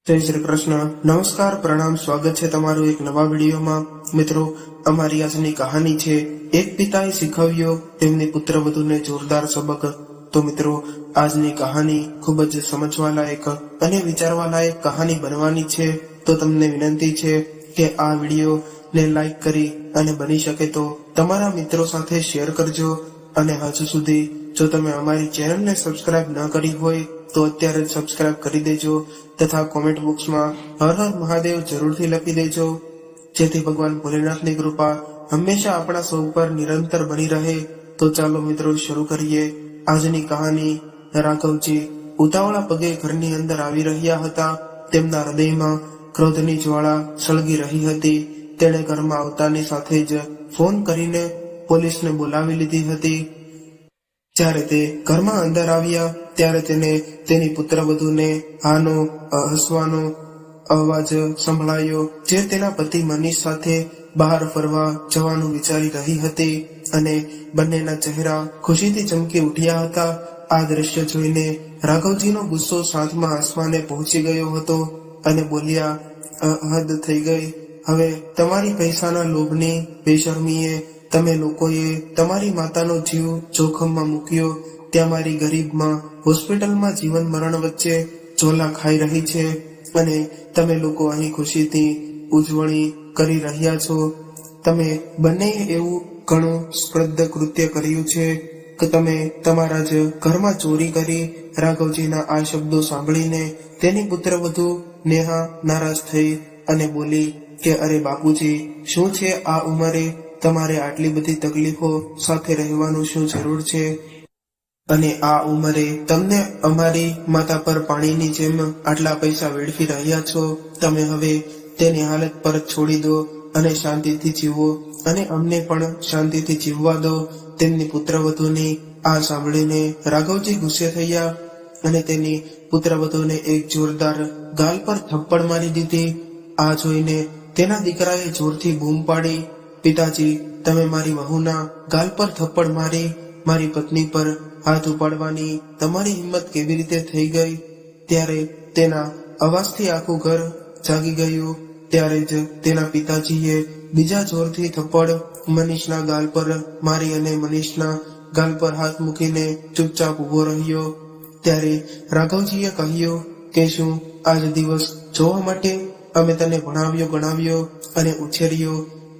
જય શ્રી કૃષ્ણ. નમસ્કાર, પ્રણામ, સ્વાગત છે તમારું એક નવા વિડીયોમાં. મિત્રો, અમારી આજની કહાની છે એક પિતાએ શીખવ્યો તેમની પુત્રવધૂને જોરદાર સબક. તો મિત્રો, આજની કહાની ખૂબ જ સમજવા લાયક અને વિચારવા લાયક કહાની બનવાની છે. તો તમને વિનંતી છે કે આ વિડીયો ને લાઈક કરી અને બની શકે તો તમારા મિત્રો સાથે શેર કરજો. અને હજુ સુધી જો તમે અમારી ચેનલને સબસ્ક્રાઇબ ન કરી હોય તો અત્યારે જ સબસ્ક્રાઇબ કરી દેજો તથા કોમેન્ટ બોક્સમાં હર હર મહાદેવ જરૂરથી લખી દેજો, જેથી ભગવાન ભોલેનાથની કૃપા હંમેશા આપણા સૌ પર નિરંતર બની રહે. તો ચાલો મિત્રો, શરૂ કરીએ આજની કહાની. રાઘવજી ઉતાવળા પગે ઘરની અંદર આવી રહ્યા હતા. તેમના હૃદયમાં ક્રોધની જ્વાળા સળગી રહી હતી. તેણે ઘરમાં આવતાની સાથે જ ફોન કરીને પોલીસને બોલાવી લીધી હતી. જ્યારે તે ઘરમાં અંદર આવ્યા ત્યારે તેને તેની પુત્રવધૂને હાનો હસવાનો અવાજ સંભળાયો, જે તેના પતિ મનીષ સાથે બહાર ફરવા જવાનું વિચારી રહી હતી. અને બંનેના ચહેરા ખુશીથી ચમકી ઉઠ્યા હતા. આ દ્રશ્ય જોઈને રાઘવજીનો ગુસ્સો સાતમા આસમાને પહોંચી ગયો હતો અને બોલ્યા, હદ થઈ ગઈ. હવે તમારી પૈસાના લોભની બેશરમીએ તમે લોકોએ તમારી માતાનો જીવ જોખમમાં મૂક્યો. ત્યાં મારી ગરીબમાં હોસ્પિટલમાં જીવન મરણ વચ્ચે ઝોલા ખાઈ રહી છે અને તમે લોકો અહીં ખુશીથી ઉજવણી કરી રહ્યા છો. તમે બંનેએ એવું ઘણું સ્પર્ધ કૃત્ય કર્યું છે કે તમે તમારા જ ઘરમાં ચોરી કરી. રાઘવજીના આ શબ્દો સાંભળીને તેની પુત્રવધુ નેહા નારાજ થઈ અને બોલી કે અરે બાપુજી, શું છે આ ઉંમરે તમારે આટલી બધી તકલીફો સાથે રહેવાનું શું જરૂર છે? અને આ ઉંમરે તમને અમારી માતા પર પાણીની જેમ આટલા પૈસા વેડફી રહ્યા છો. તમે હવે તેની હાલત પર છોડી દો અને શાંતિથી જીવો અને અમને પણ શાંતિથી જીવવા દો. તેમની પુત્રવધૂની આ સાંભળીને રાઘવજી ગુસ્સે થયા અને તેની પુત્રવધૂને એક જોરદાર ગાલ પર થપ્પડ મારી દીધી. આ જોઈને તેના દીકરાએ જોરથી બૂમ પાડી, પિતાજી, તમે મારી વહુના ગાલ પર થપ્પડ મારી મારી પત્ની પર હાથ ઉપાડવાની તમારી હિંમત કેવી રીતે થઈ ગઈ? ત્યારે તેના અવાજથી આખું ઘર જાગી ગયું. ત્યારે જ તેના પિતાજીએ બીજા જોરથી થપ્પડ મનીષના ગાલ પર મારી અને મનીષના ગાલ પર હાથ મૂકીને ચૂપચાપ ઉભો રહ્યો. ત્યારે રાઘવજીએ કહ્યું કે શું આજ દિવસ જોવા માટે અમે તને ભણાવ્યો, ગણાવ્યો અને ઉછેર્યો?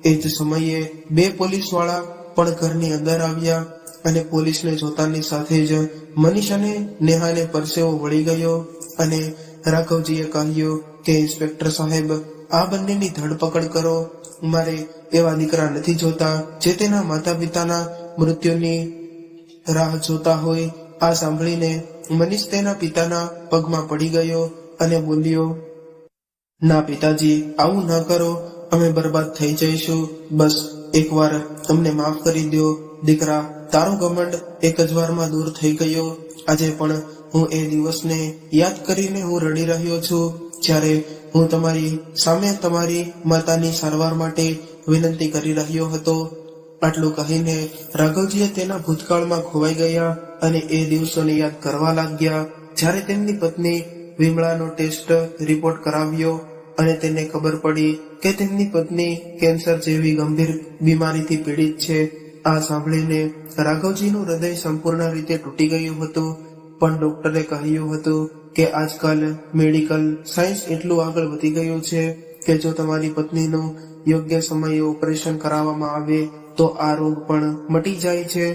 એ જ સમયે બે પોલીસવાળા પણ ઘરની અંદર આવ્યા અને પોલીસને જોતાની સાથે જ મનીષ અને નેહાને પરસેવો વળી ગયો. અને રાઘવજીએ કહ્યું કે ઇન્સ્પેક્ટર સાહેબ, આ બંનેની ધરપકડ કરો. મારે એવા દીકરા નથી જોતા જે તેના માતા પિતાના મૃત્યુની રાહ જોતા હોય. આ સાંભળીને મનીષ તેના પિતાના પગમાં પડી ગયો અને બોલ્યો, ના પિતાજી, આવું ન કરો. અમે બરબાદ થઈ જઈશું. બસ એકવાર અમને માફ કરી દો. દીકરા, તારો ઘમંડ એક જ વારમાં દૂર થઈ ગયો. આજે પણ હું એ દિવસને યાદ કરીને હું રડી રહ્યો છું, જ્યારે હું તમારી સામે તમારી માતાની સારવાર માટે વિનંતી કરી રહ્યો હતો. આટલું કહીને રાઘવજીએ તેના ભૂતકાળમાં ખોવાઈ ગયા અને એ દિવસોને યાદ કરવા લાગ્યા, જ્યારે તેમની પત્ની વિમળાનો ટેસ્ટ રિપોર્ટ કરાવ્યો અને તેને ખબર પડી કે તેમની પત્ની કેન્સર જેવી ગંભીર બીમારીથી પીડિત છે. આ સાંભળીને રાઘવજીનું હૃદય સંપૂર્ણ રીતે તૂટી ગયું હતું. પણ ડોક્ટરે કહ્યું હતું કે આજકાલ મેડિકલ સાયન્સ એટલું આગળ વધી ગયું છે કે જો તમારી પત્નીનું યોગ્ય સમયે ઓપરેશન કરાવવામાં આવે તો આ રોગ પણ મટી જાય છે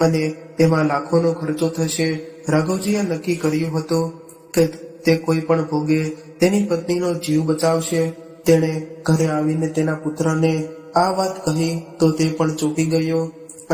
અને એમાં લાખોનો ખર્ચો થશે. રાઘવજીએ નક્કી કર્યું હતું કે તે કોઈ પણ ભોગે તેની પત્નીનો જીવ બચાવશે. તેણે ઘરે આવીને તેના પુત્રને આ વાત કહી તો તે પણ ચોંકી ગયો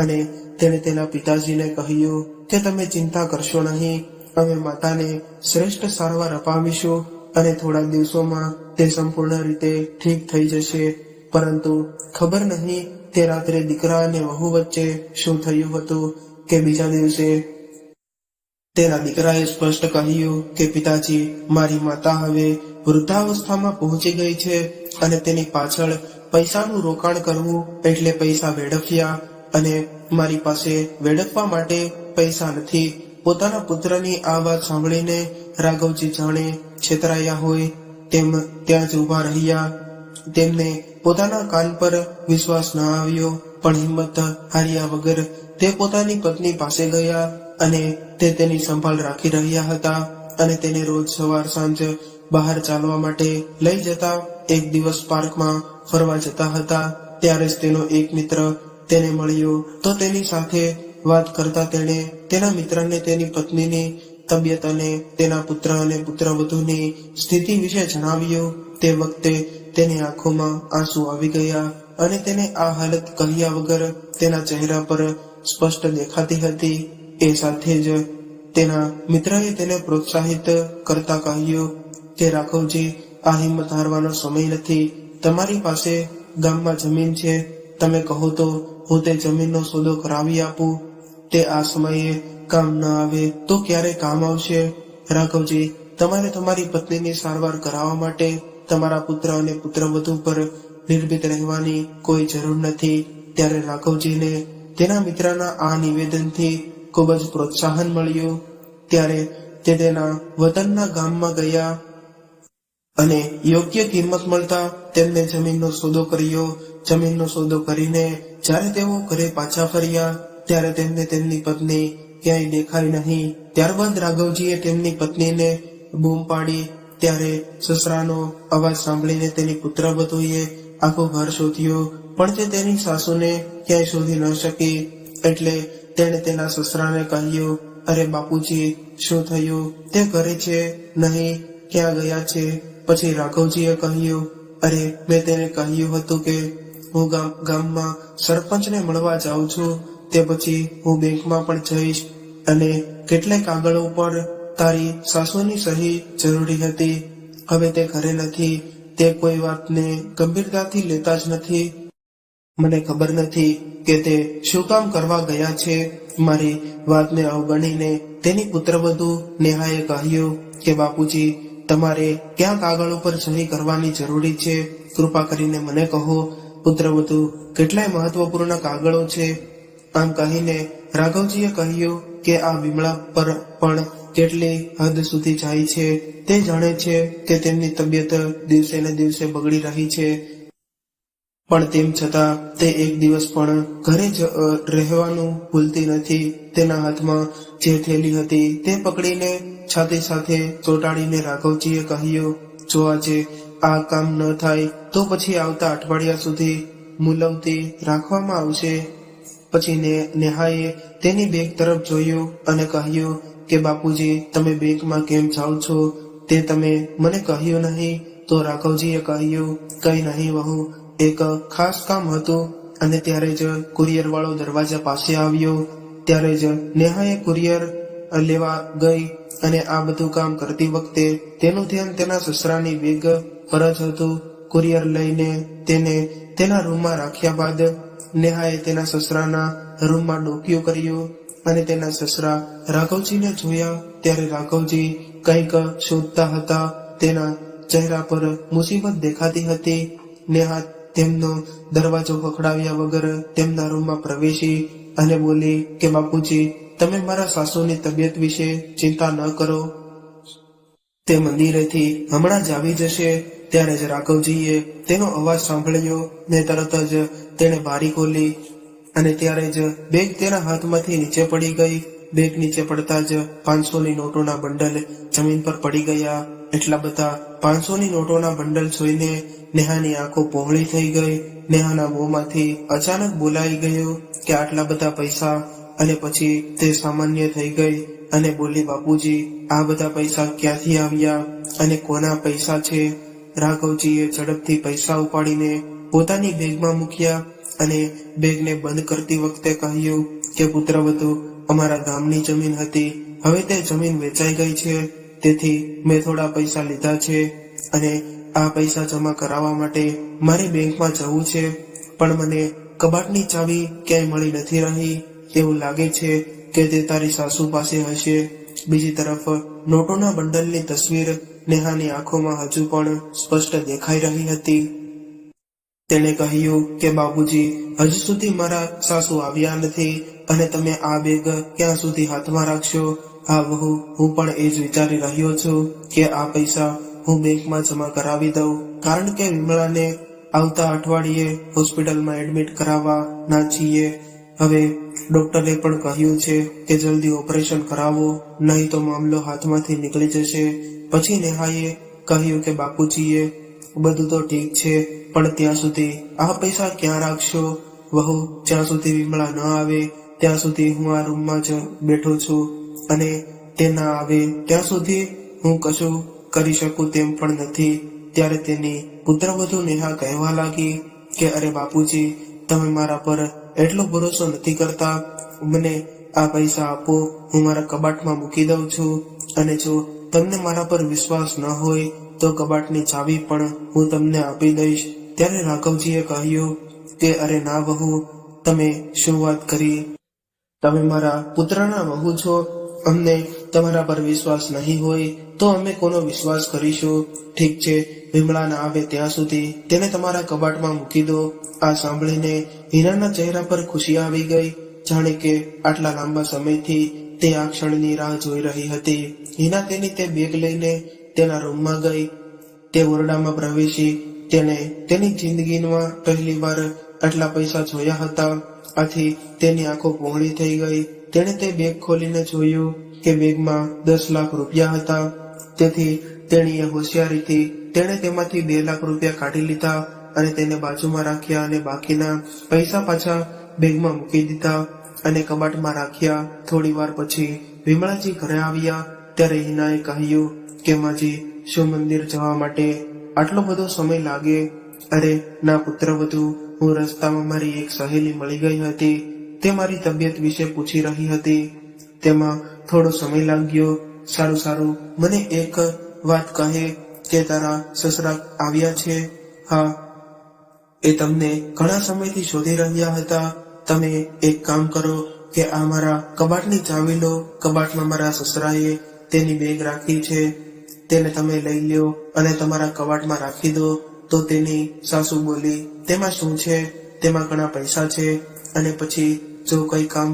અને તેણે તેના પિતાજીને કહ્યું કે તમે ચિંતા કરશો નહીં, અમે માતાને શ્રેષ્ઠ સારવાર અપાવીશું અને થોડા દિવસોમાં તે સંપૂર્ણ રીતે ઠીક થઈ જશે. પરંતુ ખબર નહીં તે રાત્રે દીકરા અને વહુ વચ્ચે શું થયું હતું કે બીજા દિવસે તેના દીકરાએ સ્પષ્ટ કહ્યું કે પિતાજી, મારી માતા હવે વૃદ્ધાવસ્થામાં પહોંચી ગઈ છે અને તેની પાછળ પૈસાનું રોકાણ કરવું એટલે પૈસા વેડફ્યા અને મારી પાસે વેડફવા માટે પૈસા નથી. પોતાના પુત્રની આ વાત સાંભળીને રાઘવજી જાણે છેતરાયા હોય તેમ ત્યાં જ ઉભા રહ્યા. તેમને પોતાના કાન પર વિશ્વાસ ન આવ્યો, પણ હિંમત હાર્યા વગર તે પોતાની પત્ની પાસે ગયા અને તે તેની સંભાળ રાખી રહ્યા હતા અને તેને રોજ સવાર સાંજ બહાર ચાલવા માટે લઈ જતા. એક દિવસ પાર્કમાં ફરવા જતા હતા ત્યારે જ તેનો એક મિત્ર તેને મળ્યો. તો તેની સાથે વાત કરતા તેણે તેના મિત્રને તેની પત્નીની તબિયત અને તેના પુત્ર અને પુત્રવધૂની સ્થિતિ વિશે જણાવ્યું. તે વખતે તેની આંખોમાં આંસુ આવી ગયા અને તેને આ હાલત કહ્યા વગર તેના ચહેરા પર સ્પષ્ટ દેખાતી હતી. એ સાથે જ તેના મિત્રએ તેને પ્રોત્સાહિત કરતા કહ્યું કે રાઘવજી, આ હિંમત હારવાનો સમય નથી. તમારી પાસે ગામમાં જમીન છે, તમે કહો તો હું તે જમીનનો સોદો કરાવી આપું. તે આ સમયે કામ ન આવે તો ક્યારે કામ આવશે? રાઘવજી, તમારે તમારી પત્નીની સારવાર કરાવવા માટે તમારા પુત્ર અને પુત્રવધુ પર નિર્ભીત રહેવાની કોઈ જરૂર નથી. ત્યારે રાઘવજીને તેના મિત્રના આ નિવેદનથી ખૂબ જ પ્રોત્સાહન મળ્યું. ત્યારે તે તેના વતનના ગામમાં ગયા અને યોગ્ય કિંમત મળતા તેમને જમીનનો સોદો કર્યો. જમીનનો સોદો કરીને જ્યારે તેઓ ઘરે પાછા ફર્યા ત્યારે તેમને તેમની પત્ની ક્યાંય દેખાઈ નહીં. ત્યારબાદ રાઘવજીએ તેમની પત્નીને બૂમ પાડી. ત્યારે સસરાનો અવાજ સાંભળીને તેની પુત્રવધૂએ આખું ઘર શોધ્યું, પણ તે તેની સાસુને ક્યાંય શોધી ન શકી. એટલે તેણે તેના સસરાને કહ્યું, અરે બાપુજી, શું થયું? તે ઘરે છે નહીં, ક્યાં ગયા છે? પછી રાઘવજીએ કહ્યું, અરે મેં તેને કહ્યું હતું કે હું ગામમાં સરપંચને મળવા જાઉં છું, તે પછી હું બેંકમાં પણ જઈશ અને કેટલાય કાગળો પર તારી સાસુની સહી જરૂરી હતી. હવે તે ઘરે નથી. તે કોઈ વાતને ગંભીરતાથી લેતા જ નથી. મને ખબર નથી કે તે શું કામ કરવા ગયા છે. મારી વાતને અવગણીને તેની પુત્રવધુ નેહાએ કહ્યું કે બાપુજી, તમારે ક્યાં કાગળ ઉપર સહી કરવાની જરૂરી છે? કૃપા કરીને મને કહો. પુત્રવધુ, કેટલાય મહત્વપૂર્ણ કાગળો છે. આમ કહીને રાઘવજીએ કહ્યું કે આ વિમળા પર પણ કેટલી હદ સુધી જાય છે. તે જાણે છે કે તેમની તબિયત દિવસે ને દિવસે બગડી રહી છે, પણ તેમ છતાં તે એક દિવસ પણ ઘરે જ રહેવાનું ભૂલતી નથી. તેના હાથમાં જે થેલી હતી તે પકડીને છાતી સાથે ચોંટાડીને રાઘવજીએ કહ્યું, જો આજે આ કામ ન થાય તો પછી આવતા અઠવાડિયા સુધી મુલવતી રાખવામાં આવશે. પછી નેહાએ તેની બેગ તરફ જોયું અને કહ્યું કે બાપુજી, તમે બેંકમાં કેમ જાઓ છો? તે તમે મને કહ્યું નહીં. તો રાઘવજીએ કહ્યું, કઈ નહીં વહુ, એક ખાસ કામ હતું. અને ત્યારે જ કુરિયર વાળો દરવાજા પાસે આવ્યો. ત્યારે જ નેહાએ કુરિયર લેવા ગઈ અને આ બધું કામ કરતી વખતે તેનું ધ્યાન તેના સસરાની બેગ પર જ હતું. કુરિયર લઈને તેને તેના રૂમમાં રાખ્યા બાદ નેહાએ તેના સસરાના રૂમમાં ડોકિયું કર્યું અને તેના સસરા રાઘવજીને જોયા. ત્યારે રાઘવજી કંઈક શોધતા હતા. તેના ચહેરા પર મુસીબત દેખાતી હતી. નેહા તેમનો દરવાજો ખખડાવ્યા વગર તેમના રૂમમાં પ્રવેશી અને બોલી કે બાપુજી, તમે મારા સાસુની તબિયત વિશે ચિંતા ન કરો, તે મંદિરેથી હમણાં જ આવી જશે. ત્યારે જ રાઘવજીએ તેનો અવાજ સાંભળ્યો ને તરત જ તેણે બારી ખોલી અને ત્યારે જ બેગ તેના હાથમાંથી નીચે પડી ગઈ. બેગ નીચે પડતા જ 500ની નોટોના બંડલ જમીન પર પડી ગયા. એટલા બધા 500ની નોટોના બંડલ જોઈને નેહાની આંખો પહોળી થઈ ગઈ. નેહાના મોંમાંથી અચાનક બોલાઈ ગયું કે આટલા બધા પૈસા. અને પછી તે સામાન્ય થઈ ગઈ અને બોલી, બાપુજી, આ બધા પૈસા ક્યાંથી આવ્યા અને કોના પૈસા છે? રાઘવજીએ ઝડપથી પૈસા ઉપાડીને પોતાની બેગમાં મૂક્યા અને બેગને બંધ કરતી વખતે કહ્યું કે પુત્રવધુ, અમારા ગામની જમીન હતી, હવે તે જમીન વેચાઈ ગઈ છે. તેથી મેં થોડા પૈસા લીધા છે અને આ પૈસા જમા કરાવવા માટે મારે બેંકમાં જવું છે, પણ મને કબાટની ચાવી ક્યાંય મળી નથી રહી. એવું લાગે છે કે તે તારી સાસુ પાસે હશે. બીજી તરફ નોટોના બંડલની તસવીર નેહાની આંખોમાં હજુ પણ સ્પષ્ટ દેખાઈ રહી હતી. તેણે કહ્યું કે બાપુજી, હજુ સુધી મારા સાસુ આવ્યા નથી અને તમે આ બેગ ક્યાં સુધી હાથમાં રાખશો? હા વહુ, હું પણ એ જ વિચારી રહ્યો છું કે આ પૈસા હું બેંકમાં જમા કરાવી દઉં, કારણ કે વિમળાને આવતા અઠવાડિયે હોસ્પિટલમાં એડમિટ કરાવવા ના છીએ. હવે ડોક્ટરે પણ કહ્યું છે કે જલ્દી ઓપરેશન કરાવો, નહીં તો મામલો હાથમાંથી નીકળી જશે. પછી નેહાએ કહ્યું કે બાપુજીએ બધું તો ઠીક છે, પણ ત્યાં સુધી આ પૈસા ક્યાં રાખશો? વહુ, જ્યાં સુધી વિમળા ન આવે ત્યાં સુધી હું આ રૂમમાં જ બેઠો છું, અને તે ના આવે ત્યાં સુધી હું કશું કરી શકું તેમ પણ નથી. ત્યારે તેની પુત્રવધુ નેહા કહેવા લાગી કે અરે બાપુજી, તમે મારા પર એટલો ભરોસો નથી કરતા. મને આ પૈસા આપો, હું મારા કબાટમાં મૂકી દઉં છું, અને જો તમને મારા પર વિશ્વાસ ન હોય તો કબાટની ચાવી પણ હું તમને આપી દઈશ. ત્યારે રાઘવજીએ કહ્યું કે અરે ના વહુ, તમે શું વાત કરી? તમે મારા પુત્રના વહુ છો. અમને તમારા પર વિશ્વાસ નહીં હોય તો અમે કોનો વિશ્વાસ કરીશું? ઠીક છે, વિમળા ના આવે ત્યાં સુધી તેને તમારા કબાટમાં મૂકી દો. આ સાંભળીને હિનાના ચહેરા પર ખુશી આવી ગઈ, જાણે કે આટલા લાંબા સમયથી તે આ ક્ષણની રાહ જોઈ રહી હતી. હિના તેની તે બેગ લઈને તેના રૂમમાં ગઈ. તે ઓરડામાં પ્રવેશી. તેને તેની જિંદગીમાં પહેલી વાર આટલા પૈસા જોયા હતા. આથી તેની આંખો પહોળી થઈ ગઈ. તેણે તે બેગ ખોલીને જોયું કે બેગમાં 10 લાખ રૂપિયા હતા. તેથી તેણીએ હોશિયારીથી તેણે તેમાંથી 2 લાખ રૂપિયા કાઢી લીધા અને તેને બાજુમાં રાખ્યા, અને બાકીના પૈસા પાછા બેગમાં મૂકી દીધા અને કબાટમાં રાખ્યા. થોડી વાર પછી વિમળાજી ઘરે આવ્યા. ત્યારે હિનાએ કહ્યું કે માજી, શું મંદિર જવા માટે આટલો બધો સમય લાગે? અરે ના પુત્રવધુ, હું રસ્તામાં મારી એક સહેલી મળી ગઈ હતી. તે મારી તબિયત વિશે પૂછી રહી હતી. તેમાં થોડો સમય લાગ્યો. સારું, મને એક વાત કહે કે તારા સસરા આવ્યા છે? હા, એ તમને ઘણા સમયથી શોધી રહ્યા હતા. તમે એક કામ કરો કે આ મારા કબાટની ચાવી લો. કબાટમાં મારા સસરાએ તેની બેગ રાખી છે, તેને તમે લઈ લ્યો અને તમારા કબાટમાં રાખી દો. તો તેની સાસુ બોલી, તેમાં શું છે? તેમાં ઘણા પૈસા છે, અને પછી જો કઈ કામ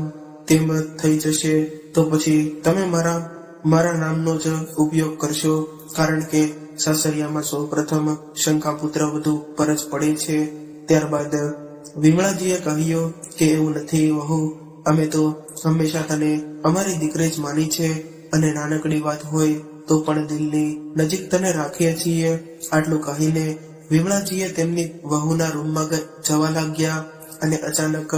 તેમ થઈ જશે તો પછી તમે મારા નામનો જ ઉપયોગ કરશો, કારણ કે સાસરિયામાં સૌ પ્રથમ શંકા પુત્રવધુ પર જ પડે છે. ત્યારબાદ વિમળાજીએ કહ્યું કે એવું નથી વહુ, અમે તો હંમેશા તને અમારી દીકરી જ માની છે, અને નાનકડી વાત હોય તો પણ દિલની નજીક તને રાખીએ છીએ. આટલું કહીને વિમળાજીએ તેમની વહુના રૂમમાં જવા લાગ્યા, અને અચાનક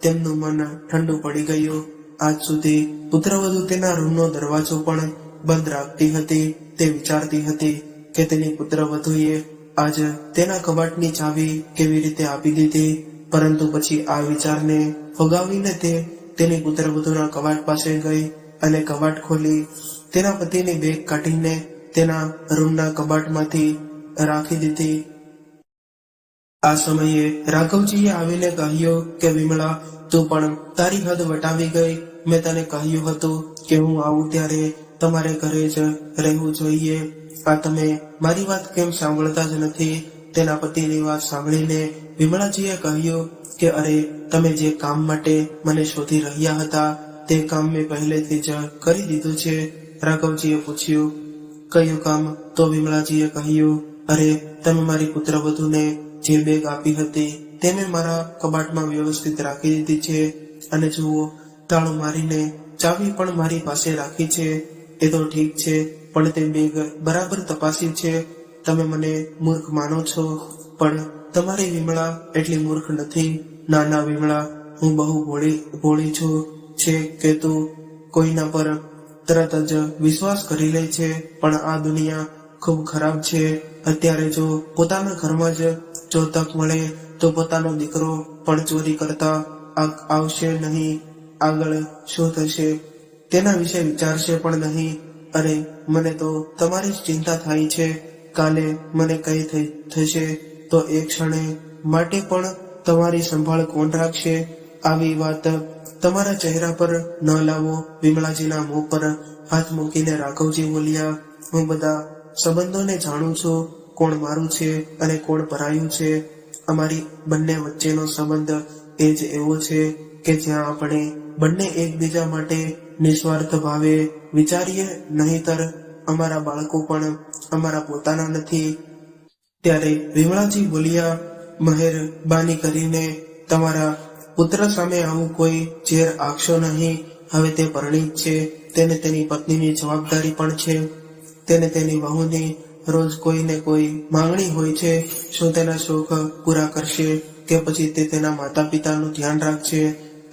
તેમનું મન ઠંડુ પડી ગયું. આજ સુધી પુત્રવધુ તેના રૂમનો દરવાજો પણ બંધ રાખતી હતી. તે વિચારતી હતી કે તેની પુત્રવધુએ આજ તેના કબાટની ચાવી કેવી રીતે આપી દીધી. પરંતુ પછી આ વિચારને ફગાવીને તે તેની પુત્રવધુના કબાટ પાસે ગઈ અને કબાટ ખોલી તેના પતિની બેગ કાઢીને તેના રૂમના કબાટમાંથી રાખી દીધી. આ સમયે રાઘવજીએ આવીને કહ્યું કે વિમળા, તું પણ તારી હદ વટાવી ગઈ. મેં તને કહ્યું હતું કે હું આવું ત્યારે તમારે ઘરે જ રહેવું જોઈએ. આ તમે મારી વાત કેમ સાંભળતા જ નથી? તેના પતિની વાત સાંભળીને વિમળાજીએ કહ્યું કે અરે, તમે જે કામ માટે મને શોધી રહ્યા હતા તે કામ મેં પહેલેથી જ કરી દીધું છે. રાઘવજીએ પૂછ્યું, કયું કામ? તો વિમળાજીએ કહ્યું, અરે, તમે મારી પુત્રવધુને જે બેગ આપી હતી તે મેં મારા કબાટમાં વ્યવસ્થિત રાખી દીધી છે, અને જુઓ, તાળું મારીને ચાવી પણ મારી પાસે રાખી છે. એ તો ઠીક છે, પણ તે બેગ બરાબર તપાસી છે. તમે મને મૂર્ખ માનો છો, પણ તમારી વિમળા એટલી મૂર્ખ નથી. ના વિમળા, હું બહુ ભોળી છું છે કે તું કોઈના પર તરત જ વિશ્વાસ કરી લે છે. પણ આ દુનિયા ખૂબ ખરાબ છે. અત્યારે જો પોતાના ઘરમાં જ જો તક મળે તો પોતાનો દીકરો પણ ચોરી કરતા આવશે નહીં. આગળ શું થશે તેના વિશે વિચારશે પણ નહીં. અરે, મને તો તમારી જ ચિંતા થાય છે. કાલે મને કઈ થશે તો એક ક્ષણે માટે પણ તમારી સંભાળ કોણ રાખશે? આવી વાત તમારા ચહેરા પર ન લાવો. વિમળાજીના મોં પર હાથ મૂકીને રાઘવજી બોલ્યા, હું બધા સંબંધોને જાણું છું, કોણ મારું છે અને કોણ પરાયું છે. અમારી બંને વચ્ચેનો સંબંધ એ જ એવો છે કે જ્યાં આપણે બંને એકબીજા માટે નિસ્વાર્થ ભાવે વિચારીએ, નહીંતર અમારા બાળકો પણ અમારા પોતાના નથી. ત્યારે વિમળાજી બોલ્યા, મહેરબાની કરીને તમારા પુત્ર સામે આવું કોઈ ઝેર આંકશો નહીં. હવે તે પરિણીત છે, તેને તેની પત્નીની જવાબદારી પણ છે. તેને તેની વહુની રોજ કોઈ ને કોઈ માંગણી હોય છે. શું તેના શોખ પૂરા કરશે કે પછી તે તેના માતા પિતાનું ધ્યાન રાખશે?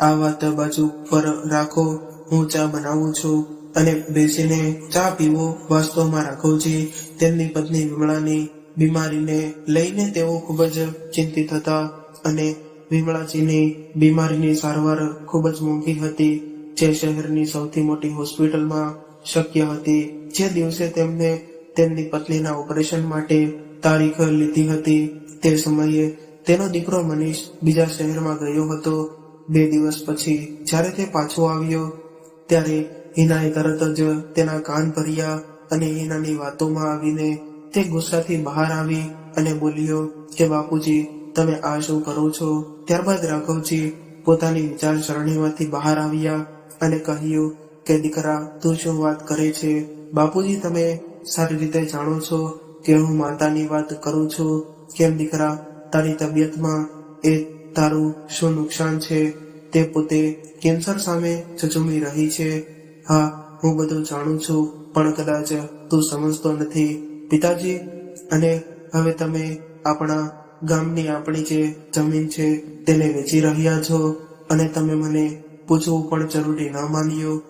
આ વાત બાજુ પર રાખો, હું ચા બનાવું છું અને બેસીને ચા પીવો. વાસ્તવમાં રાઘવજી તેમની પત્ની વિમળાની બીમારીને લઈને તેઓ ખૂબ જ ચિંતિત હતા અને વિમળાજીની બીમારીની સારવાર ખૂબ જ મોંઘી હતી, જે શહેરની સૌથી મોટી હોસ્પિટલમાં શક્ય હતી. જે દિવસે તેમને તેમની પત્નીના ઓપરેશન માટે તારીખ લીધી હતી, તે સમયે તેનો દીકરો મનીષ બીજા શહેરમાં ગયો હતો. 2 દિવસ પછી જ્યારે તે પાછો આવ્યો ત્યારે હિનાએ તરત જ તેના કાન ભર્યા અને હિનાની વાતોમાં આવીને તે ગુસ્સાથી બહાર આવી અને બોલ્યો કે બાપુજી, તમે આ શું કરો છો? ત્યારબાદ રાઘવજી પોતાની વિચારસરણીમાંથી બહાર આવ્યા અને કહ્યું કે દીકરા, તું શું વાત કરે છે? બાપુજી, તમે સારી રીતે જાણો છો કે હું માતાની વાત કરું છું. કેમ દીકરા, તારી તબિયતમાં એ તારું શું નુકસાન છે? તે પોતે કેન્સર સામે ઝઝૂમી રહી છે. હા, હું બધું જાણું છું, પણ કદાચ તું સમજતો નથી પિતાજી. અને હવે તમે આપણા ગામની આપણી જે જમીન છે તેને વેચી રહ્યા છો અને તમે મને પૂછવું પણ જરૂરી ન માન્યું.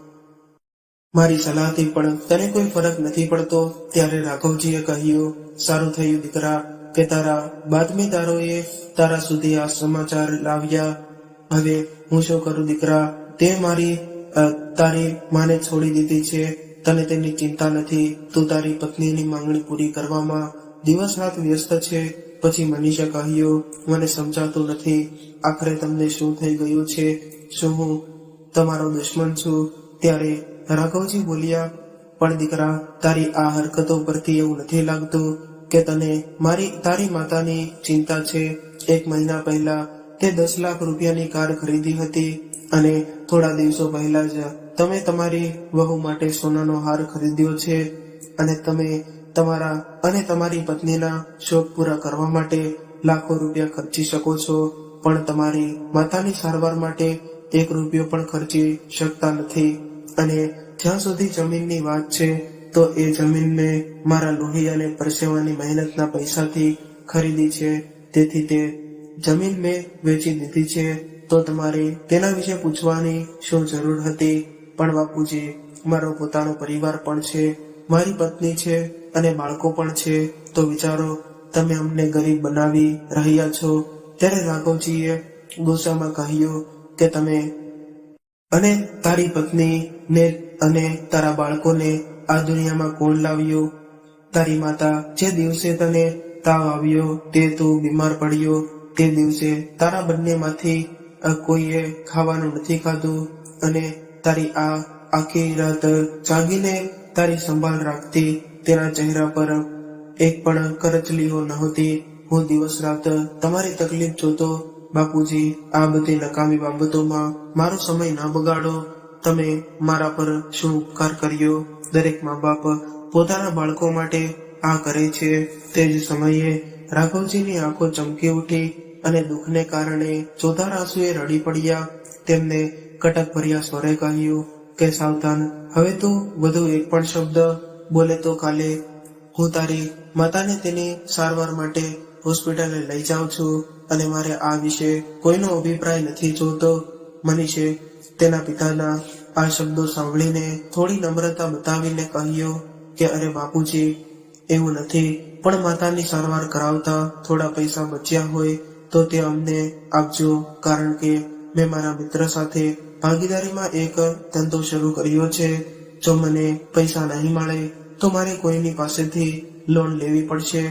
મારી સલાહથી પણ તને કોઈ ફરક નથી પડતો. ત્યારે રાઘવજીએ કહ્યું, સારું થયું દીકરા કે તારા બાતમીદારોએ તારા સુધી આ સમાચાર લાવ્યા. હવે હું શું કરું દીકરા? તે તારી માને છોડી દીધી છે. તને તેની ચિંતા નથી. તું તારી પત્નીની માંગણી પૂરી કરવામાં દિવસ રાત વ્યસ્ત છે. પછી મનીષે કહ્યું, મને સમજાતું નથી, આખરે તમને શું થઈ ગયું છે? શું હું તમારો દુશ્મન છું? ત્યારે રાઘવજી બોલ્યા, પણ દીકરા, તારી આ હરકતો પરથી એવું નથી લાગતું કે તને તારી માતાની ચિંતા છે. 1 મહિના પહેલા તે 10 લાખ રૂપિયાની કાર ખરીદી હતી અને થોડા દિવસો પહેલા જ તમે તમારી વહુ માટે સોનાનો હાર ખરીદ્યો છે અને તમે તમારા અને તમારી પત્નીના શોખ પૂરા કરવા માટે લાખો રૂપિયા ખર્ચી શકો છો, પણ તમારી માતાની સારવાર માટે 1 રૂપિયો પણ ખર્ચી શકતા નથી. અને જ્યાં સુધી જમીનની વાત છે તો એ જમીન મેં મારા લોહી અને પરસેવાની મહેનતના પૈસાથી ખરીદી છે. તેથી તે જમીન મેં વેચી દીધી છે. તો તમારે તેના વિશે પૂછવાની શું જરૂર હતી? પણ બાપુજી, મારો પોતાનો પરિવાર પણ છે, મારી પત્ની છે અને બાળકો પણ છે. તો વિચારો, તમે અમને ગરીબ બનાવી રહ્યા છો. ત્યારે રાઘવજીએ ગુસ્સામાં કહ્યું કે તમે અને તારી પત્નીને અને તારા બાળકોને આ દુનિયામાં કોણ લાવ્યું? તારી માતા જે દિવસે તને તાવ આવ્યો, તે તું બીમાર પડ્યો, તે દિવસે તારા બંનેમાંથી કોઈએ ખાવાનું નથી ખાધું અને તારી આ આખી રાત જાગીને તારી સંભાળ રાખતી. તેના ચહેરા પર એક પણ કરચલીઓ નહોતી. હું દિવસ રાત તમારી તકલીફ જોતો. બાપુજી, આ બધી નકામી બાબતોમાં મારો સમય ન બગાડો. તમે મારા પર શું ઉપકાર કર્યો? દરેક મા બાપ પોતાના બાળકો માટે આ કરે છે. તે જ સમયે રાઘવજીની આંખો ચમકી ઉઠી અને દુઃખને કારણે ચોધાર આંસુએ રડી પડ્યા. તેમને કટક ભર્યા સ્વરે કહ્યું કે સાવધાન, હવે તું વધુ એક પણ શબ્દ બોલે તો કાલે હું તારી માતાને તેની સારવાર માટે હોસ્પિટલે લઈ જાઉં છું અને મારે આ વિશે કોઈનો અભિપ્રાય નથી જોતો. મનીષે તેના પિતાના આ શબ્દો સાંભળીને થોડી નમ્રતા બતાવીને કહ્યું કે અરે બાપુજી, એવું નથી, પણ માતાની સારવાર કરાવતા થોડા પૈસા બચ્યા હોય તો તે અમને આપજો, કારણ કે મેં મારા મિત્ર સાથે ભાગીદારીમાં એક ધંધો શરૂ કર્યો છે. જો મને પૈસા નહીં મળે તો મારે કોઈની પાસેથી લોન લેવી પડશે.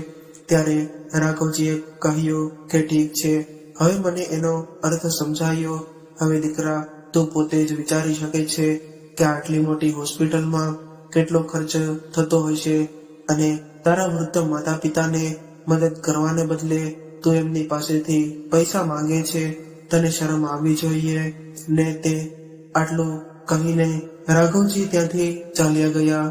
ત્યારે રાઘવજીએ કહ્યું કે ઠીક છે, હવે મને એનો અર્થ સમજાયો. હવે દીકરા, તું પોતે જ વિચારી શકે છે કે આટલી મોટી હોસ્પિટલમાં કેટલો ખર્ચ થતો હશે અને તારા વૃદ્ધ માતા પિતાને મદદ કરવાને બદલે તું એમની પાસેથી પૈસા માંગે છે. તને શરમ આવવી જોઈએ ને. તે આટલું કહીને રાઘવજી ત્યાંથી ચાલ્યા ગયા.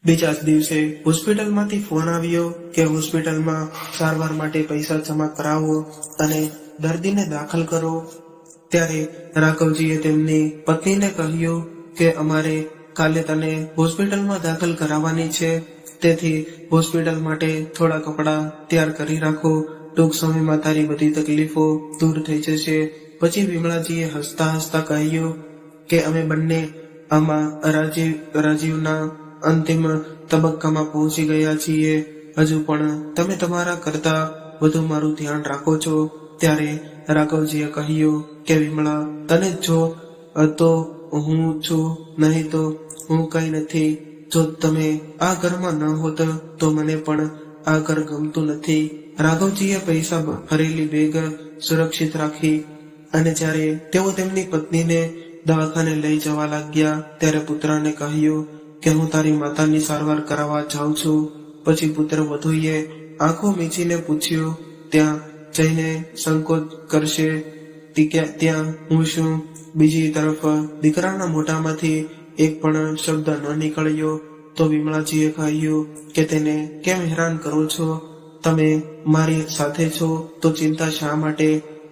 બીજા જ દિવસે હોસ્પિટલમાંથી ફોન આવ્યો કે હોસ્પિટલમાં સારવાર માટે પૈસા જમા કરાવો અને દર્દીને દાખલ કરો. ત્યારે રાઘવજીએ તેમની પત્નીને કહ્યું કે અમારે કાલે તને હોસ્પિટલમાં દાખલ કરાવવાની છે, તેથી હોસ્પિટલ માટે થોડા કપડાં તૈયાર કરી રાખો. ટૂંક સમયમાં તારી બધી તકલીફો દૂર થઈ જશે. પછી વિમળાજીએ હસતા હસતા કહ્યું કે અમે બંને આમાં રાજીવના અંતિમ તબક્કામાં પહોંચી ગયા છીએ. હજુ પણ તમે તમારા કરતા વધુ મારું ધ્યાન રાખો છો. ત્યારે રાઘવજીએ કહ્યું કે વિમળા, તને જો તો હું છું, નહીં તો હું કઈ નથી. જો તમે આ ઘરમાં ન હોત તો મને પણ આ ઘર ગમતું નથી. રાઘવજીએ પૈસા ભરેલી બેગ સુરક્ષિત રાખી અને જ્યારે તેઓ તેમની પત્નીને દવાખાને લઈ જવા લાગ્યા ત્યારે પુત્રને કહ્યું કે હું તારી માતાની સારવાર કરાવવા જાઉં છું. પછી પુત્ર વધુએ આંખો મીચીને પૂછ્યું, ત્યાં જઈને સંકોચ કરશે ત્યાં હું શું? બીજી તરફ દીકરાના મોઢામાંથી એક પણ શબ્દ ન નીકળ્યો તો વિમળાજીએ કહ્યું કે તેને કેમ હેરાન કરો છો? તમે મારી સાથે છો તો ચિંતા શા માટે?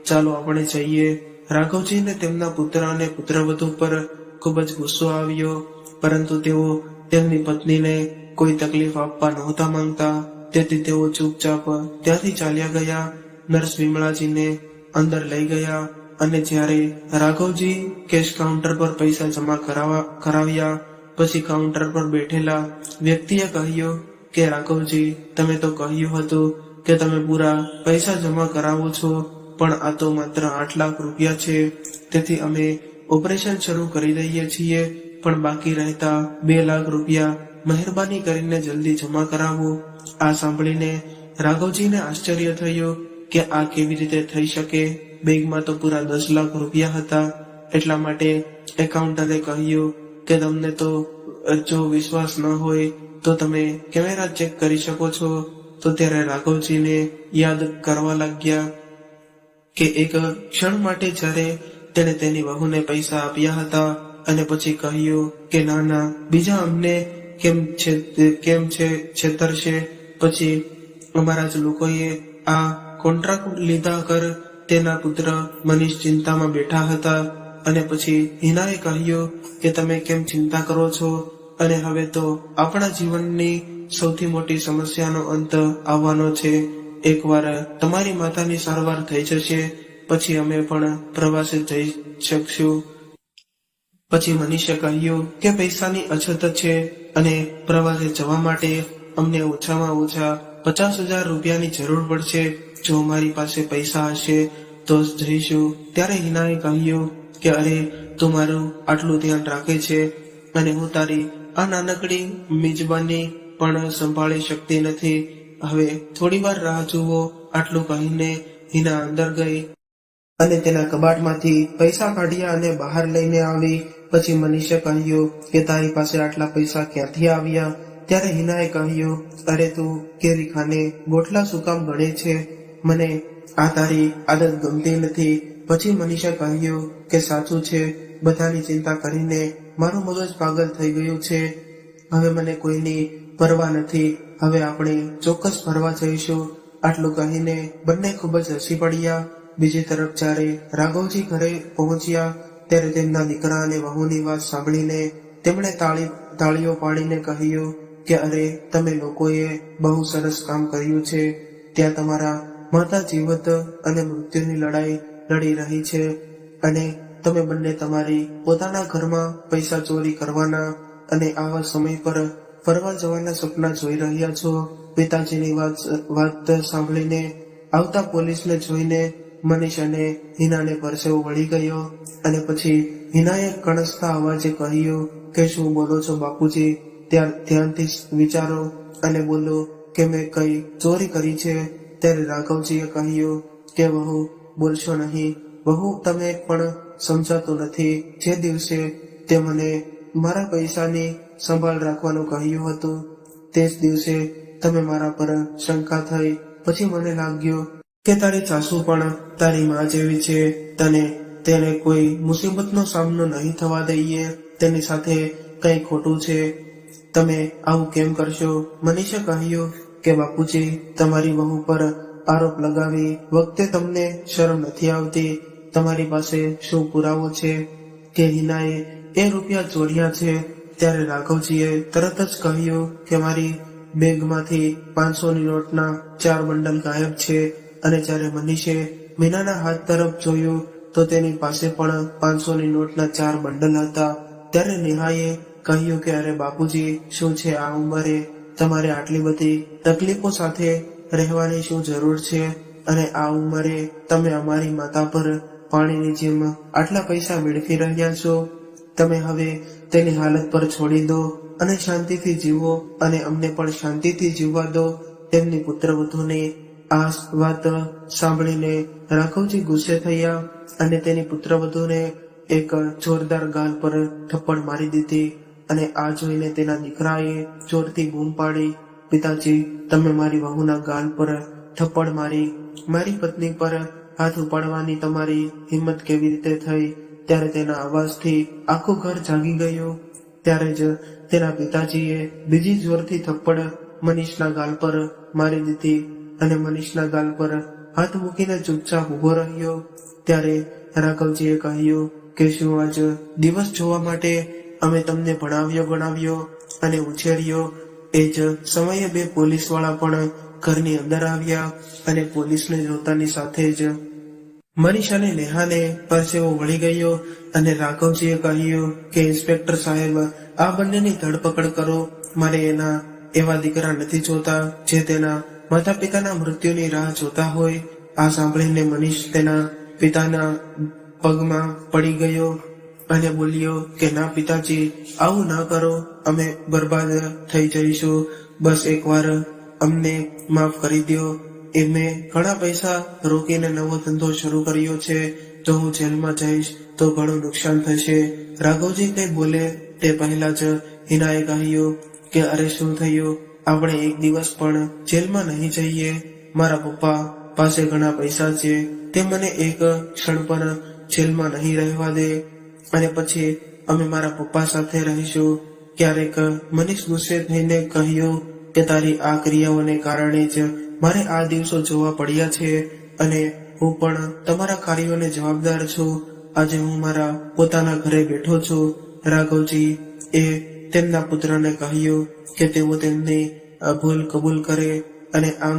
ચાલો આપણે જઈએ. રાઘવજીને તેમના પુત્ર અને પુત્રવધુ પર ખૂબ જ ગુસ્સો આવ્યો, પરંતુ તેઓ તેમની પત્નીને કોઈ તકલીફ આપવા નહોતા માંગતા, તેથી તેઓ ચૂપચાપ ત્યાંથી ચાલ્યા ગયા. નર્સ વિમળાજીને અંદર લઈ ગયા અને જ્યારે રાઘવજી કેશ કાઉન્ટર પર પૈસા જમા કરાવ્યા પછી કાઉન્ટર પર બેઠેલા વ્યક્તિએ કહ્યું કે રાઘવજી, તમે તો કહ્યું હતું કે તમે પૂરા પૈસા જમા કરાવો છો, પણ આ તો માત્ર 8 લાખ રૂપિયા છે. તેથી અમે ઓપરેશન શરૂ કરી દઈએ છીએ, પણ બાકી રહેતા 2 લાખ રૂપિયા મહેરબાની કરીને જલ્દી જમા કરાવો. આ સાંભળીને રાઘવજીને આશ્ચર્ય થયું કે આ કેવી રીતે થઈ શકે. બેગમાં તો પૂરા 10 લાખ રૂપિયા હતા. એટલા માટે એકાઉન્ટરે કહ્યું કે તમને તો જો વિશ્વાસ ન હોય તો તમે કેમેરા ચેક કરી શકો છો. તો ત્યારે રાઘવજીને યાદ કરવા લાગ્યા કે એક ક્ષણ માટે જ્યારે તેણે તેની વહુને પૈસા આપ્યા હતા અને પછી કહ્યું કે ના ના, બીજા અમને કેમ છેતરશે. પછી અમારા જ લોકોએ આ કોન્ટ્રાક્ટ લીધા કર. તેના પુત્ર મનીષ ચિંતામાં બેઠા હતા અને પછી હિનાએ કહ્યું કે તમે કેમ ચિંતા કરો છો, અને હવે તો આપણા જીવનની સૌથી મોટી સમસ્યાનો અંત આવવાનો છે. એકવાર તમારી માતાની સારવાર થઈ જશે પછી અમે પણ પ્રવાસે જઈ શકશું. પછી મનીષે કહ્યું કે પૈસાની અછત છે અને પ્રવાસે જવા માટે અમને ઓછામાં ઓછા 50,000 રૂપિયાની જરૂર પડશે. જો અમારી પાસે પૈસા હશે તો જ જઈશું. ત્યારે હિનાએ કહ્યું કે અરે, તું મારું આટલું ધ્યાન રાખે છે અને હું તારી આ નાનકડી મિજબાની પણ સંભાળી શકતી નથી. હવે થોડી વાર રાહ જુઓ. આટલું કહીને હિના અંદર ગઈ અને તેના કબાટમાંથી પૈસા કાઢ્યા અને બહાર લઈને આવી. પછી મનીષે કહ્યું કે તારી પાસે આટલા પૈસા ક્યાંથી આવ્યા? ત્યારે હિનાએ કહ્યું, અરે તું કેરી ખાને ગોટલા શું કામ ગણે છે? મને આ તારી આદત ગમતી નથી. પછી મનીષે કહ્યું કે સાચું છે, બધાની ચિંતા કરીને મારું મગજ પાગલ થઈ ગયું છે. હવે મને કોઈની પરવા નથી. હવે આપણે ચોક્કસ ફરવા જઈશું. આટલું કહીને બંને ખૂબ જ હસી પડ્યા. બીજી તરફ જ્યારે રાઘવજી ઘરે પહોંચ્યા ત્યારે તેમના દીકરા અને વહુની વાત સાંભળીને તેમણે તાળીઓ પાડીને કહ્યું કે અરે, તમે લોકોએ બહુ સરસ કામ કર્યું છે. ત્યાં તમારા માતા જીવત અને મૃત્યુની લડાઈ લડી રહી છે અને તમે બંને તમારી પોતાના ઘરમાં પૈસા ચોરી કરવાના અને આવા સમય પર ફરવા જવાના સપના જોઈ રહ્યા છો. પિતાજીની વાત સાંભળીને આવતા પોલીસને જોઈને મનીષ અને હિનાને પરસેવો વળી ગયો અને પછી હિનાએ કણસતા અવાજે કહ્યું કે શું બોલો છો બાપુજી? ધ્યાનથી વિચારો અને બોલો કે મેં કઈ ચોરી કરી છે. ત્યારે રાઘવજીએ કહ્યું કે વહુ, બોલશો નહીં. વહુ, તમે પણ સમજાતું નથી. જે દિવસે તે મને મારા પૈસાની સંભાળ રાખવાનું કહ્યું હતું તે જ દિવસે તમે મારા પર શંકા થઈ. પછી મને લાગ્યું કે તારી સાસુ પણ તારી માં જેવી છે. તેને કોઈ મુસીબતનો સામનો નહીં થવા દઈએ. તેની સાથે કઈ ખોટું છે. તમે આવું કેમ કરશો? મનીષે કહ્યું કે બાપુજી, તમારી વહુ પર આરોપ લગાવી વખતે તમને શરમ નથી આવતી? તમારી પાસે શું પુરાવો છે કે હિનાએ એ રૂપિયા ચોર્યા છે? ત્યારે રાઘવજીએ તરત જ કહ્યું કે મારી બેગમાંથી 500ની નોટના 4 બંડલ ગાયબ છે. અને જ્યારે મનીષે મીનાના હાથ તરફ જોયું તો તેની પાસે પણ 500ની નોટના 4 બંડલ હતા. ત્યારે નેહાએ કહ્યું કે અરે બાપુજી, શું છે આ ઉંમરે તમારે આટલી બધી તકલીફો સાથે રહેવાની શું જરૂર છે? અને આ ઉંમરે તમે અમારી માતા પર પાણીની જેમ આટલા પૈસા વેડફી રહ્યા છો. તમે હવે તેની હાલત પર છોડી દો અને શાંતિથી જીવો અને અમને પણ શાંતિથી જીવવા દો. તેમની પુત્રવધૂની આ વાત સાંભળીને રાઘવજી ગુસ્સે થયા અને તેની પુત્રવધૂને એક જોરદાર ગાલ પર થપ્પડ મારી દીધી. અને આ જોઈને તેના દીકરાએ જોરથી બૂમ પાડી, પિતાજી, તમે મારી વહુના ગાલ પર થપ્પડ મારી, મારી પત્ની પર હાથ ઉપાડવાની તમારી હિંમત કેવી રીતે થઈ? ત્યારે તેના અવાજથી આખું ઘર જાગી ગયું. ત્યારે જ તેના પિતાજીએ બીજી જોરથી થપ્પડ મનીષના ગાલ પર મારી દીધી અને મનીષના ગાલ પર હાથ મૂકીને ચૂપચાપ ઉભો રહ્યો. ત્યારે રાઘવજીએ કહ્યું કે શું આજ દિવસ જોવા માટે અમે તમને ભણાવ્યો ગણાવ્યો અને ઉછેર્યો? એ જ સમયે 2 પોલીસ વાળા પણ ઘરની અંદર આવ્યા અને પોલીસને જોતાની સાથે જ મનીષ અને નેહાને પરસેવો વળી ગયો અને રાઘવજીએ કહ્યું કે ઇન્સ્પેક્ટર સાહેબ, આ બંનેની ધરપકડ કરો. મારે એના એવા દીકરા નથી જોતા જે તેના માતા પિતાના મૃત્યુની રાહ જોતા હોય. આ સાંભળીને મનીષ તેના પિતાના પગમાં પડી ગયો અને બોલ્યો કે ના પિતાજી, આવું ના કરો, અમે બરબાદ થઈ જઈશું. બસ એકવાર અમને માફ કરી દો. એ મેં ઘણા પૈસા રોકીને નવો ધંધો શરૂ કર્યો છે. જો હું જેલમાં જઈશ તો ઘણું નુકસાન થશે. રાઘવજી કઈ બોલે તે પહેલા જ હિનાએ કહ્યું કે અરે શું થયું? આપણે એક દિવસ પણ જેલમાં નહીં જઈએ. મારા પપ્પા પાસે ઘણા પૈસા છે, તે મને એક ક્ષણ પણ જેલમાં નહીં રહેવા દે અને પછી અમે મારા પપ્પા સાથે રહીશું. ક્યારેક મનીષ ગુસ્સે થઈને કહ્યું કે તારી આ ક્રિયાઓને કારણે જ મારે આ દિવસો જોવા પડ્યા છે અને હું પણ તમારા કાર્યોને જવાબદાર છું. આજે હું મારા પોતાના ઘરે બેઠો છું. રાઘવજી એ તેમના પુત્રને કહ્યું કે તેઓ તેમની ભૂલ કબૂલ કરે અને આમ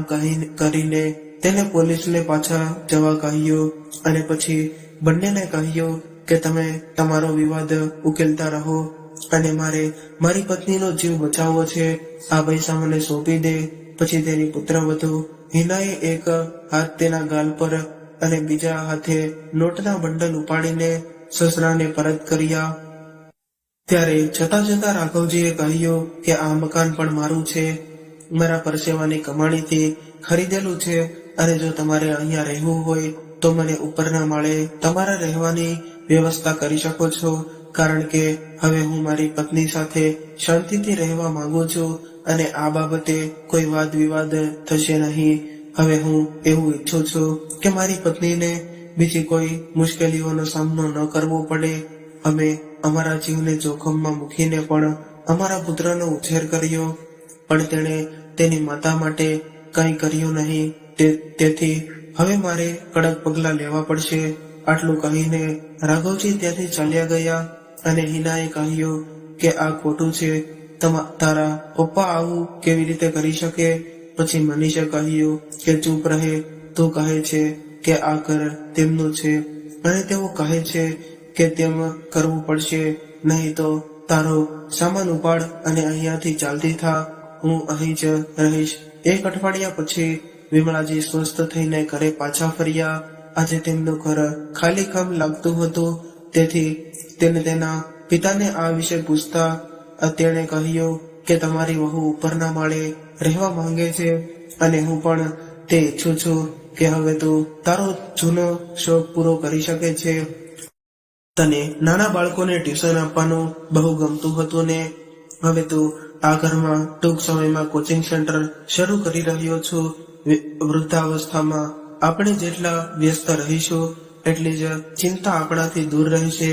કરીને તેને પોલીસને પાછા જવા કહ્યું અને પછી બંનેને કહ્યું કે તમે તમારો વિવાદ ઉકેલતા રહો અને મારે મારી પત્નીનો જીવ બચાવવો છે. આ પૈસા મને સોંપી દે. પછી તેની પુત્રવધુ હિનાએ એક હાથ તેના ગાલ પર અને બીજા હાથે નોટના બંડલ ઉપાડીને સસરાને પરત કર્યા. ત્યારે જતા રાઘવજીએ કહ્યું કે આ મકાન પણ મારું છે, મારા પરસેવાની કમાણીથી ખરીદેલું છે અને જો તમારે અહીંયા રહેવું હોય તો મને ઉપરના માળે તમારા રહેવાની વ્યવસ્થા કરી શકો છો, કારણ કે હવે હું મારી પત્ની સાથે શાંતિથી રહેવા માંગુ છું અને આ બાબતે કોઈ વાદ વિવાદ થશે નહીં. હવે હું એવું ઈચ્છું છું કે મારી પત્નીને બીજી કોઈ મુશ્કેલીઓનો સામનો ન કરવો પડે. અમે અમારા જીવને જોખમમાં મૂકીને પણ અમારા પુત્રનો ઉછેર કર્યો, પણ તેણે તેની માતા માટે કંઈ કર્યું નહીં. તેથી હવે મારે કડક પગલાં લેવા પડશે. આટલું કહીને રાઘવજી ત્યાંથી ચાલ્યા ગયા અને હિનાએ કહ્યું કે આ ખોટું છે. તારા પપ્પા આવું કેવી રીતે કરી શકે? પછી મનીષે કહ્યું કે ચૂપ રહે, તું કહે છે કે આ ઘર તેમનું છે અને તેઓ કહે છે કે તેમ કરવું પડશે, નહીં તો તારો સામાન ઉપાડ અને અહીંયાથી ચાલતી થા. હું અહીં જ રહીશ. 1 અઠવાડિયા પછી વિમળાજી સ્વસ્થ થઈને ઘરે પાછા ફર્યા. આજે તેમનું ઘર ખાલીખમ લાગતું હતું. તેથી તેને તેના પિતાને આ વિશે પૂછતા તેણે કહ્યું કે તમારી વહુ ઉપરના માળે રહેવા માંગે છે અને હું પણ તે ઈચ્છું છું કે હવે તું તારો જૂનો શોખ પૂરો કરી શકે છે. તને નાના બાળકોને ટ્યુશન આપવાનું બહુ ગમતું હતું ને હવે તું આ ઘરમાં ટૂંક સમયમાં કોચિંગ સેન્ટર શરૂ કરી રહ્યો છું. વૃદ્ધાવસ્થામાં આપણે જેટલા વ્યસ્ત રહીશું એટલી જ ચિંતા આપણાથી દૂર રહેશે.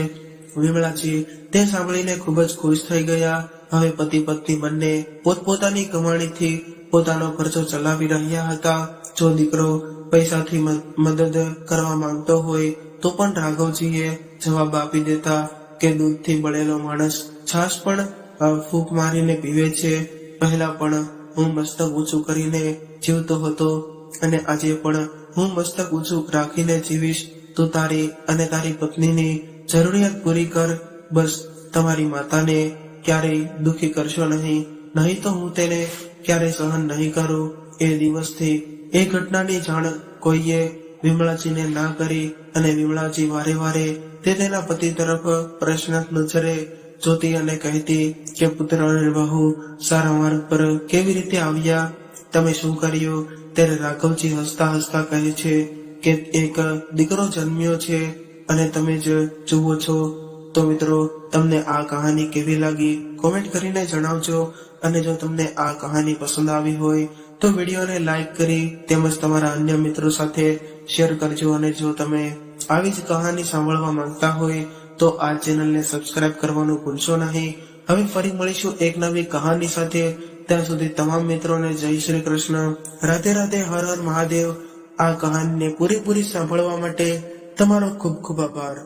વિમળાજી તે સાંભળીને ખૂબ જ ખુશ થઈ ગયા. હવે પતિ પત્ની બંને પોતપોતાની કમાણીથી પોતાનો ખર્ચો ચલાવી રહ્યા હતા. જો દીકરો પૈસાથી મદદ કરવા માંગતો હોય તો પણ રાઘવજીએ જવાબ આપી દેતા કે દૂધથી બળેલો માણસ છાશ પણ ફૂંક મારીને પીવે છે. પહેલા પણ હું મસ્તક ઊંચું કરીને જીવતો હતો અને આજે પણ હું મસ્તક ઊંચું રાખીને જીવીશ. તું તારી અને તારી પત્નીની જરૂરિયાત પૂરી કર. બસ તમારી માતાને ક્યારેય દુખી કરશો નહીં તો હું તેને ક્યારેય સહન નહીં કરું. એ દિવસથી એ ઘટનાની જાણ કોઈએ વિમળાજીને ના કરી અને વિમળાજી વારે વારે તેના પતિ તરફ પ્રશ્નાર્થ નજરે જોતી અને કહેતી કે પુત્ર અને વહુ સારા માર્ગ પર કેવી રીતે આવ્યા, તમે શું કર્યું? ત્યારે રાઘવજી હસતા હસતા કહે છે કે એક દીકરો જન્મ્યો છે અને તમે જ જુઓ છો. તો મિત્રો, તમને આ કહાની કેવી લાગી કોમેન્ટ કરીને જણાવજો. અને જો તમને આ કહાની પસંદ આવી હોય તો વિડીયોને લાઈક કરી તેમજ તમારા અન્ય મિત્રો સાથે શેર કરજો. અને જો તમે આવી જ કહાની સાંભળવા માંગતા હોય તો આ ચેનલને સબસ્ક્રાઇબ કરવાનું ભૂલશો નહીં. હવે ફરી મળીશું એક નવી કહાની સાથે. ત્યાં સુધી તમામ મિત્રોને જય શ્રી કૃષ્ણ, રાધે રાધે, હર હર મહાદેવ. આ કહાનીને પૂરેપૂરી સાંભળવા માટે તમારો ખૂબ ખૂબ આભાર.